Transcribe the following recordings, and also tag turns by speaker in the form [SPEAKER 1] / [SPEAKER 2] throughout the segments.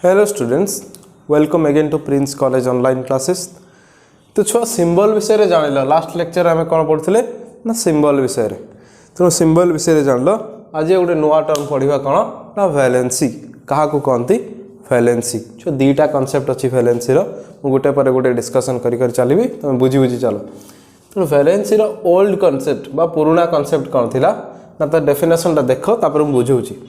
[SPEAKER 1] Hello students, welcome again to Prince College online classes. तो छुआ symbol विषय रे जानिल लास्ट लेक्चर आमे कोन पढुथिले ना सिंबल विषय रे तो सिंबल विषय रे जानलो आज गोटे नुआ टर्म पढिबा कोन ना वैलेंसी कहा को कहंती वैलेंसी जो दीटा कांसेप्ट अछि वैलेंसी रो मु गोटे पर गोटे डिस्कशन करि करि चलीबी तुम बुझी बुझी चलो तो वैलेंसी रो ओल्ड कांसेप्ट बा पुराना कांसेप्ट कोन थिला ना तो डेफिनेशन ता देखो तापर मु बुझौची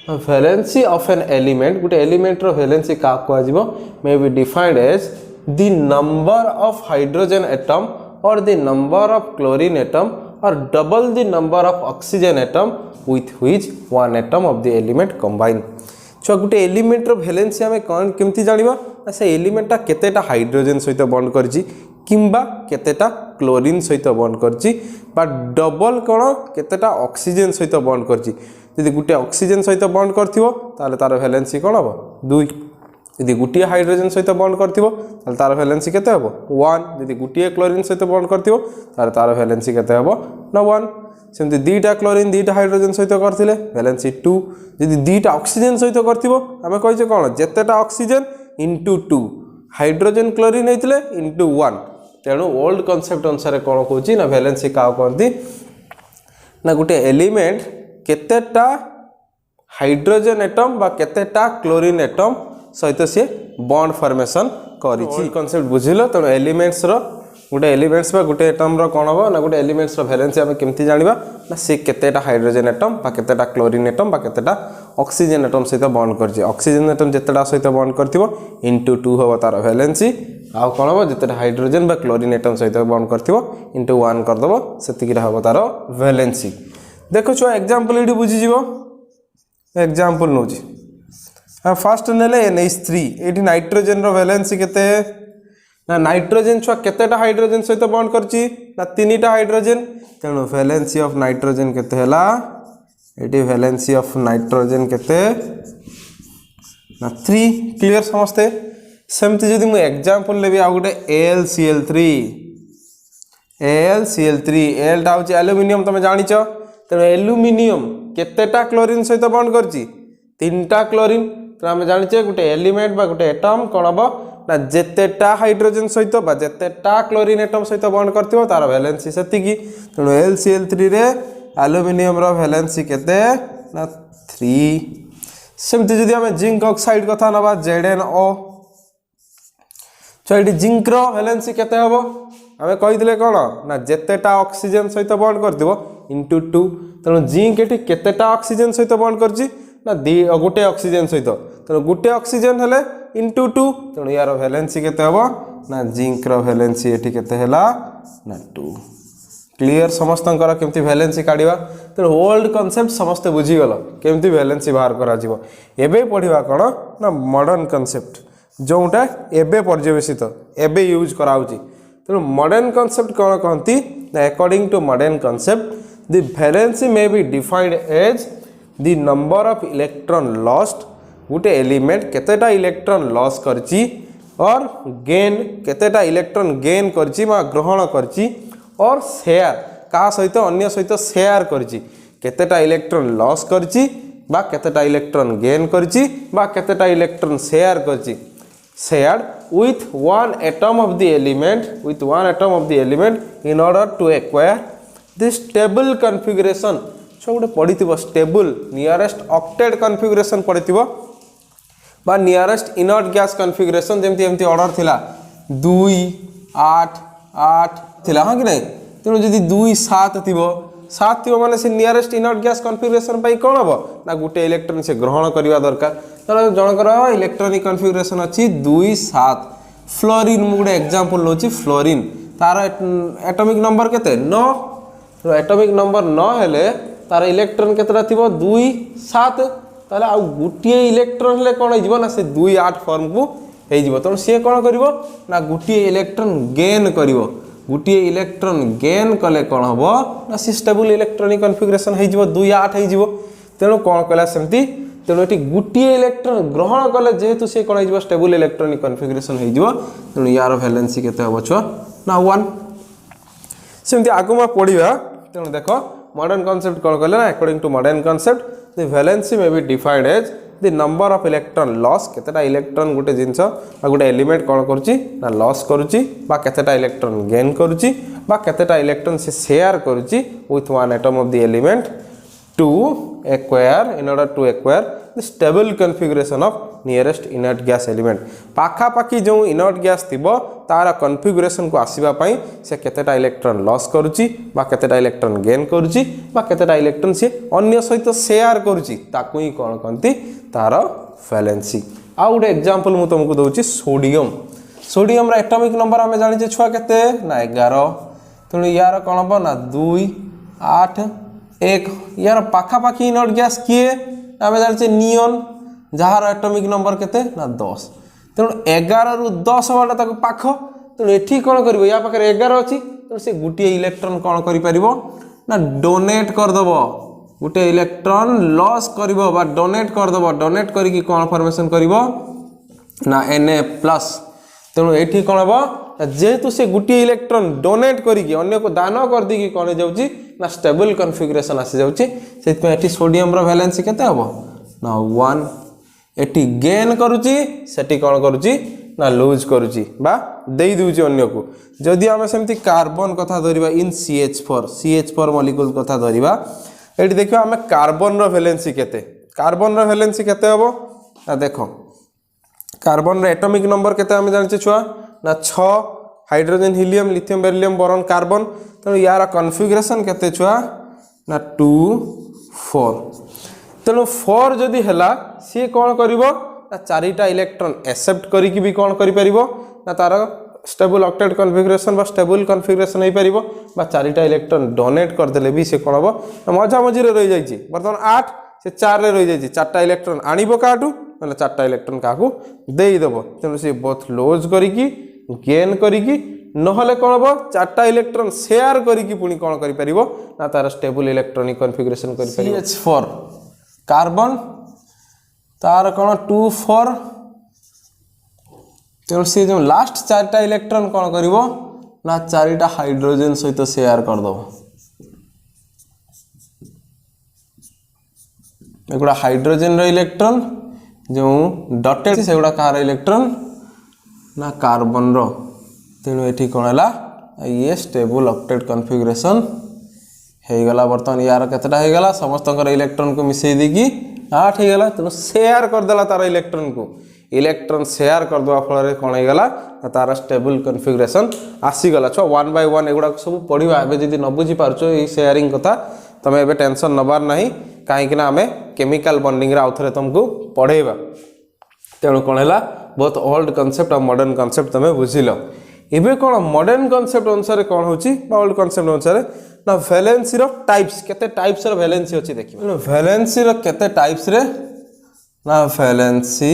[SPEAKER 1] वैलेंसी ऑफ एन एलिमेंट गोटे एलिमेंट रो वैलेंसी का को आजिबो may be defined as the number of hydrogen atom or the number of chlorine atom or double the number of oxygen atom with which one atom of the element combine. So गोटे element रो valency हमें कौन केमती जानिबा से element टा केतेटा hydrogen सहित bond करछि किंबा केतेटा क्लोरीन सहित बॉन्ड करछि बा डबल कोन केतेटा ऑक्सीजन सहित बॉन्ड करछि यदि गोटे ऑक्सीजन सहित बॉन्ड करथिबो ताले तार वैलेंसी कोन हबो 2 यदि गोटे हाइड्रोजन सहित बॉन्ड करथिबो ताले तार वैलेंसी केते हबो 1 यदि गोटे क्लोरीन सहित बॉन्ड करथिबो ताले तार वैलेंसी केते हबो न 1 सेमति दीटा क्लोरीन दीटा हाइड्रोजन सहित करथिले वैलेंसी 2 यदि दीटा ऑक्सीजन सहित करथिबो हमें कहिजे कोन जेतेटा ऑक्सीजन इनटू 2 हाइड्रोजन क्लोरीन हेतिले इनटू 1 तेणु ओल्ड कांसेप्ट अनुसार कोन कहूची ना वैलेंसी का कहंती ना गोटे एलिमेंट केतेटा हाइड्रोजन एटम बा केतेटा क्लोरीन एटम सहित से बॉन्ड फॉर्मेशन करिछि कांसेप्ट बुझिलो त एलिमेंट्स रो गोटे एलिमेंट्स बा गोटे एटम रो कोन हो ना गोटे एलिमेंट्स रो वैलेंसी हम केमती जानिबा ना से केतेटा हाइड्रोजन एटम बा केतेटा क्लोरीन एटम बा केतेटा ऑक्सीजन एटम सहित बॉन्ड करछि ऑक्सीजन एटम जेतेटा सहित बॉन्ड करथिबो इनटू 2 हो तार वैलेंसी आ कोन हो जेतेटा हाइड्रोजन बा क्लोरीन एटम सहित बॉन्ड करथिबो इनटू 1 कर दबो सेति कि हो तार वैलेंसी देखो छो एग्जांपल इडी बुझि जीवो एग्जांपल नोजी फर्स्ट नेले NH3 एठी नाइट्रोजन रो वैलेंसी केते ना नाइट्रोजन छुआ केतेटा हाइड्रोजन सहित बॉन्ड करछि ना तीनटा हाइड्रोजन तेनो वैलेंसी ऑफ नाइट्रोजन केते हला एठी वैलेंसी ऑफ नाइट्रोजन केते ना 3 क्लियर समझते सेमति जदी मु एग्जांपल लेबी आ गोटे AlCl3 Al टा होची एल्युमिनियम तमे जानिचो तेनो एल्युमिनियम केतेटा क्लोरीन सहित बॉन्ड करछि तीनटा क्लोरीन तो आम जानिचे गोटे एलिमेंट बा गोटे एटम कौन हम ना जेतेटा हाइड्रोजन सहित बा जेतेटा क्लोरीन एटम सहित बॉन्ड करथिबो तार वैलेंसी सेतिकी तेणु LCl3 रे एल्युमिनियम रो वैलेंसी केते ना 3 सेमति जदी हम जिंक ऑक्साइड कथा नबा ZnO तो एटी जिंक रो वैलेंसी केते हबो हमें कहिदिले कोन ना जेतेटा ऑक्सीजन सहित बॉन्ड करथिबो इनटू 2 तेणु जिंक एटी केतेटा ऑक्सीजन सहित बॉन्ड करछि ना गोटे ऑक्सीजन सहित तेणु गोटे ऑक्सीजन हेले इनटू 2 तेणु यार वैलेंसी केते हबो ना जिंक रो वैलेंसी एठी केते हैला ना 2 क्लियर समस्तंकर केमती वैलेंसी काढिबा तेणु ओल्ड कांसेप्ट समस्त बुझी गलो केमती वैलेंसी बाहर करा जिवो एबे पढिबा कोन ना मॉडर्न कांसेप्ट जोटा एबे पर्यवेसित एबे यूज कराउची तेणु मॉडर्न कांसेप्ट कोन कहंती ना according to modern concept the valency may be defined as the number of electron lost गोटे एलिमेंट केतेटा इलेक्ट्रॉन लॉस करची और गेन केतेटा इलेक्ट्रॉन गेन करची मा ग्रहण करची और शेयर का सहित अन्य सहित शेयर करची केतेटा इलेक्ट्रॉन लॉस करची बा केतेटा इलेक्ट्रॉन गेन करची बा केतेटा इलेक्ट्रॉन शेयर करची shared with one atom of the element in order to acquire the stable configuration so गोटे पढ़ी स्टेबल नियरेस्ट ऑक्टेट कॉन्फ़िगरेशन पढ़ी बा नियरेस्ट इनर्ट गैस कॉन्फ़िगरेशन जेमती एमती ऑर्डर थिला 2 8 8 थिला हां कि नहीं तेणु जदि 2 7 थिबो 7 थिबो माने से नियरेस्ट इनर्ट गैस कॉन्फ़िगरेशन पई कोन हबो ना गोटे इलेक्ट्रॉन से ग्रहण करबा दरकार त जनकर इलेक्ट्रॉनिक कॉन्फ़िगरेशन अछि 2 7 फ्लोरीन मु गोटे एग्जांपल लोची फ्लोरीन तार एटॉमिक नंबर केते 9 तो एटॉमिक नंबर 9 हेले तार इलेक्ट्रॉन केतरा थिबो 2 7 ताले आ गुटिए इलेक्ट्रॉन ले कोन हिजबो ना से 2 8 फॉर्म को हे जिवो त से कोन करिवो ना गुटिए इलेक्ट्रॉन गेन करिवो गुटिए इलेक्ट्रॉन गेन कले कोन हबो ना से स्टेबल इलेक्ट्रॉनिक कॉन्फ़िगरेशन हे जिवो 2 8 हे जिवो तेनो कोन कला सेमती तेनो एटी गुटिए इलेक्ट्रॉन ग्रहण कले जेहेतु से कोन हिजबो स्टेबल इलेक्ट्रॉनिक कॉन्फ़िगरेशन हे जिवो तेनो यार वैलेंसी केते हबो छ ना 1 सेमती आगुमा पढिबा तेनो देखो मॉडर्न कांसेप्ट कौन कहले ना according to modern concept the valency may be defined as the number of electron loss केतेटा इलेक्ट्रॉन गोटे जिंस गोटे एलिमेंट कौन करुच्ची ना लॉस करुच्ची बा केतेटा इलेक्ट्रॉन गेन करुच्ची बा केतेटा इलेक्ट्रॉन से शेयर करुच्ची with one atom of the element to acquire in order to acquire the stable configuration of nearest inert gas element पाखा पाखी जो inert gas थिबो तार configuration को आसीबा पई से केतेटा इलेक्ट्रॉन लॉस करूची बा केतेटा इलेक्ट्रॉन गेन करूची बा केतेटा इलेक्ट्रॉन से अन्य सहित शेयर करूची ताकू ही कोन कहंती तार वैलेंसी आ गुटे एग्जांपल मु तुमको दोची सोडियम रा एटॉमिक नंबर हमें जानि जे छुआ केते ना 11 तनु यार कोन हबो ना 2 8 एक यार पाखापाखी इनर्ट गैस किए आम जाने नियन जार एटॉमिक नंबर केते ना 10 तेणु 11 रु 10 वाला पाख तेणु एठी कौन कर या पाखे 11 अच्छी तेणु से गोटे इलेक्ट्रॉन कौन कर ना डोनेट करदेव गोटे इलेक्ट्रॉन लॉस कर डोनेट करदेव डोनेट करके कौन फॉर्मेशन कर ना Na+ तेणु ये कौन हम जेहेतु से गोटे इलेक्ट्रॉन डोनेट करके अन्य को दान कर दी कौन जाऊँगी ना स्टेबल कन्फिगरेशन आसी जाऊँगी से सोडियम वैलेंसी केते हम ना 1 एटी गेन करुच्ची सेटी कौन करुच्ची ना लूज करुच्ची बा दे दूची अन्य को जदि आम सेमती कार्बन कथा धरिबा इन CH4 मॉलिक्यूल कथा धरिबा एटी देखिबा आम कार्बन वैलेंसी केते कार्बन वैलेंसी केते हम ना देखो कार्बन एटॉमिक नंबर केते हम जानिचे छुआ ना 6 hydrogen helium lithium beryllium boron carbon तेणु यार कन्फिगरेशन केते छुआ ना 2 4 तेणु 4 जदि हैला सी कौन करिवो ना 4टा इलेक्ट्रॉन एक्सेप्ट करिकि भी कौन करि परिवो ना तार स्टेबल ऑक्टेट कन्फिगरेशन बा स्टेबल कन्फिगरेशन हो पारिबो बा 4टा इलेक्ट्रॉन डोनेट कर देले भी से कोन हबो मझा मझी रे रहि जाइछि वर्तमान 8 से 4 रे रहि जाइछि 4टा इलेक्ट्रॉन आनिबो काटू ना 4टा इलेक्ट्रॉन काकू देई देबो तेणु से बोथ लॉस करिकि गेन करिकि नहले कौन हम 4टा इलेक्ट्रॉन शेयर करिकि पुनी कौन करि परिबो ना तार स्टेबल इलेक्ट्रॉनिक कन्फिगरेशन करि परिबो CH4 कार्बन तार कौन 2 4 तेणु से जो लास्ट 4टा इलेक्ट्रॉन कौन करिवो ना 4टा हाइड्रोजन सहित शेयर कर दो एगुड़ा हाइड्रोजन रो इलेक्ट्रॉन जो डॉटेड से गुड़ा कार इलेक्ट्रॉन ना कार्बन रो तेणु ये कौन है ये स्टेबल ऑक्टेट कन्फिगरेशन हो गला बर्तमान यार केतेटा हो गला समस्त इलेक्ट्रॉन को मिसई देकी 8 हो गला तेणु शेयर करदेला तार इलेक्ट्रॉन शेयर करदेवा फल कौन हो गला तार स्टेबल कन्फिगरेशन आसीगला छुआ 1 by 1 एगुड़ा सब पढ़ा एवं जब न बुझी पार्छ ये शेयरिंग कथा तुम एवं टेंशन नबार ना कहीं आम केमिकल बॉन्डिंग आउ थे तुमको पढ़ेबा तेणु कौन है बहुत ओल्ड कॉन्सेप्ट और मॉडर्न कॉन्सेप्ट तुम बुझिल एबे कौन मॉडर्न कॉन्सेप्ट अनुसार कौन होची ओल्ड कॉन्सेप्ट अनुसार ना वैलेंसी रो टाइप्स केते टाइप्स रो वैलेंसी अछि देखिबा वैलेंसी रो केते टाइप्स रे ना वैलेंसी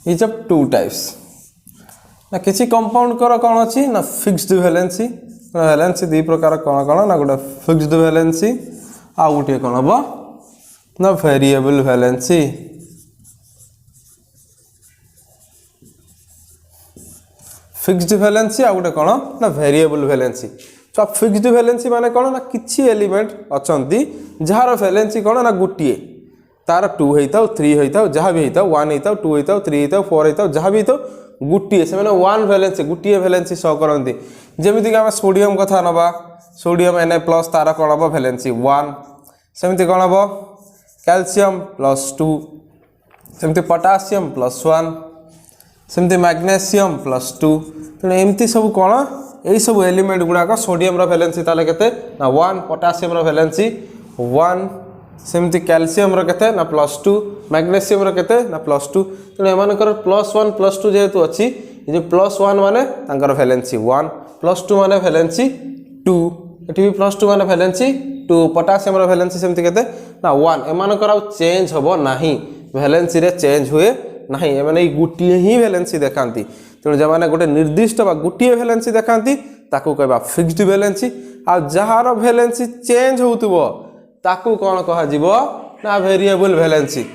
[SPEAKER 1] इज ऑफ 2 टाइप्स ना किछि कंपाउंड कर कौन अछि ना फिक्स्ड वैलेंसी वैलेंसी दी प्रकार कौन कौन ना गोटे फिक्स्ड वैलेंसी आ गोटे कौन हम ना वेरिएबल वैलेंसी फिक्स्ड वैलेंसी आ गोटे कौन ना वेरिएबल वैलेंसी तो फिक्स्ड वैलेंसी माने कौन ना किछि एलिमेंट अछंती जार वैलेंसी कौन ना गुटिए तार 2 होइताउ 3 होइताउ जहाँ भी होइताउ 1 होइताउ 2 होइताउ 3 होइताउ 4 होइताउ जहाँ भी होइताउ गुटिए से माने 1 वैलेंसी गुटिए वैलेंसी शो करंती जेमिति कि हम सोडियम कथा नबा सोडियम Na+ तार कौन हम वैलेंसी 1 सेमिति कौन हम कैल्शियम +2 सेमिति पोटासियम +1 सेमती मैग्नेशियम +2 तेणु एमती सब कौन यही सब एलिमेंट गुड़ाक सोडियम वैलेंसी ताले केते ना 1 पोटासियम वैलेंसी 1 सेमती कैल्शियम केते ना +2 मैग्नेशियम केते ना +2 तेणु एमानकर +1 +2 जेहेतु अच्छी ये +1 माने तांकर वैलेंसी 1 +2 माने वैलेंसी 2 एटी भी +2 माने वैलेंसी 2 पोटासियम वैलेंसी सेमती केते ना 1 एमानकर आ चेंज होबो नाही वैलेंसी रे चेंज हुए नहीं एमाने गोटे ही वैलेंसी देखाती तेणु जब गोटे निर्दिष्ट गोटे वैलेंसी देखाती ताकू कहबा फिक्स्ड वैलेंसी आ जार वैलेंसी चेंज होउतबो ताकू कौन कहा जीवो ना वेरिएबल वैलेंसी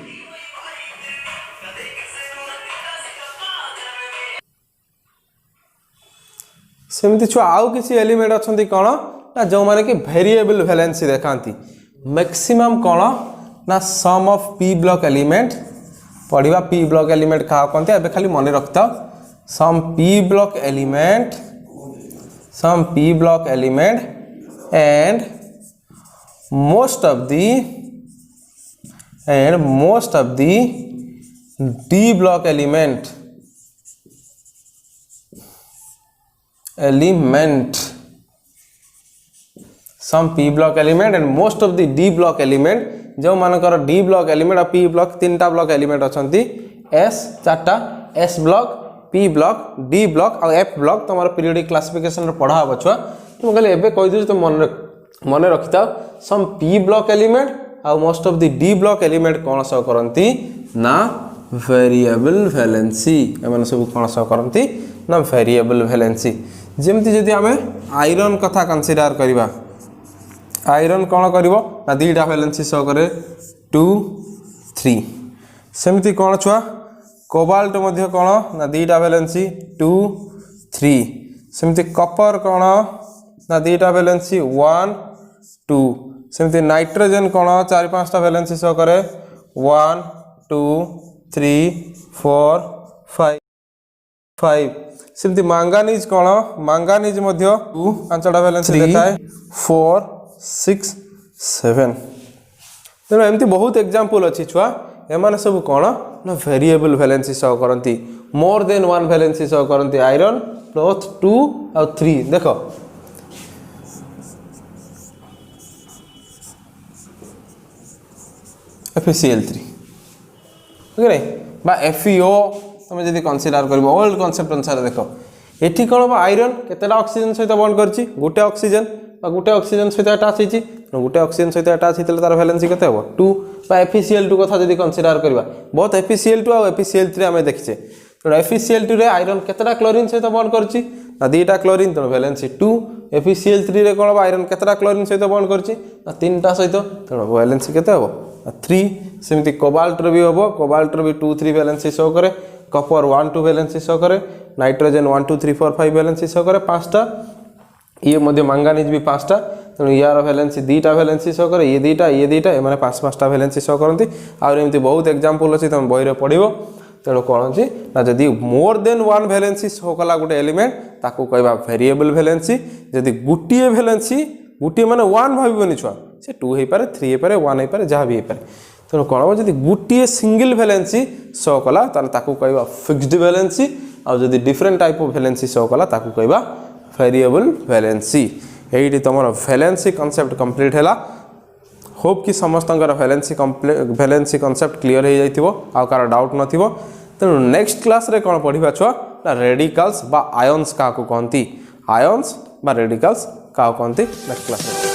[SPEAKER 1] सेमती छुआ आउ किसी एलिमेंट अछंती कौन ना जो माने कि वेरिएबल वैलेंसी देखाती मैक्सिमम कौन ना some of p block element पढ़िबा p ब्लॉक एलिमेंट का कहते हैं खाली मन रखता some p block element and most of the d block element some p block element and most of the d block element जो मानकर d block element और p block तीनटा block element अछंती s चारटा s block p block d block और f block तुम्हारा periodic classification रे पढ़ा हबो छुआ तुम कहले एबे कहि दिस तो मन रखिता some p block element और most of the d block element कौन सा करंती ना variable valency एमन सब कौन सा करंती ना variable valency जेमती जदि आमे आयरन कथा कंसीडर करिबा आयरन कौन करिवो ना दीटा valency सो करे 2 3 सेमती कौन छुआ कोबाल्ट मध्य कौन ना दीटा valency 2 3 सेमती कॉपर कौन ना दीटा valency 1 2 सेमती नाइट्रोजन कौन 4-5टा valency सो करे 1 2 3 4 5 सेमती मैंगानीज कौन मैंगानीज मध्य 2 5टा valency देखाए 4 6 7 तेणु एमती बहुत एग्जांपल अच्छी छुआ एमाने सब कौन ना वेरिएबल valency सो करंती मोर देन 1 valency सो करंती आयरन बोथ 2 और 3 देखो FeCl3 ओके नहीं बा FeO तुम जदि कंसीडर करबो ओल्ड कांसेप्ट अनुसार देखो एठी कोन बा आयरन केतेटा ऑक्सीजन सहित बॉन्ड करछि गुटे ऑक्सीजन बा गुटे ऑक्सीजन सहित अटैच हिछि गुटे ऑक्सीजन सहित अटैच हितले तार वैलेंसी केते हो 2 बा FeCl2 कथा जदि कंसीडर करबा बोथ FeCl2 और FeCl3 हमें देखिछे तो FeCl2 रे आयरन केतेटा क्लोरीन सहित बॉन्ड करछि ना दीटा क्लोरीन तो वैलेंसी 2 FeCl3 रे कोन बा आयरन केतेटा क्लोरीन सहित बॉन्ड करछि ना तीनटा सहित तो वैलेंसी केते हो 3 सेमती कोबाल्ट रे भी होबो कोबाल्ट रे भी 2 3 वैलेंसी शो करे कॉपर 1 2 वैलेंसी शो करे नाइट्रोजन 1 2 3 4 5 वैलेंसी शो करे 5टा ये मध्य मैंगानीज भी 5टा तो यार वैलेंसी दीटा वैलेंसी शो करे ये दीटा ए माने 5-5टा वैलेंसी शो करंती और एमती बहुत एग्जांपल अछि तुम बही रे पढिबो तेणु कौन अच्छी ना जदि मोर देन 1 वैलेंसी शो कला गोटे एलिमेंट ताकू कहबा वेरिएबल वैलेंसी जदि गुटिए वैलेंसी गुटिए माने 1 भाबिबनी छुआ से 2 हे पारे 3 हे पारे 1 हे पारे जहाँ भी हे पारे तेणु कौन हम जदि गुटिए सिंगल वैलेंसी शो कला ताकू कहबा फिक्स्ड वैलेंसी और जदि different type of valency show कला ताकू कहबा वेरिएबल वैलेंसी एठी तमरो वैलेंसी कांसेप्ट कंप्लीट हैला होप कि समस्त वैलेंसी कांसेप्ट क्लियर हो जाइथिबो आ कार डाउट नथिबो तेणु नेक्स्ट क्लास रे कोन पढिबा छुआ ना रेडिकल्स बा आयन्स का को कहंती आयन्स बा रेडिकल्स का कहंती नेक्स्ट क्लास रे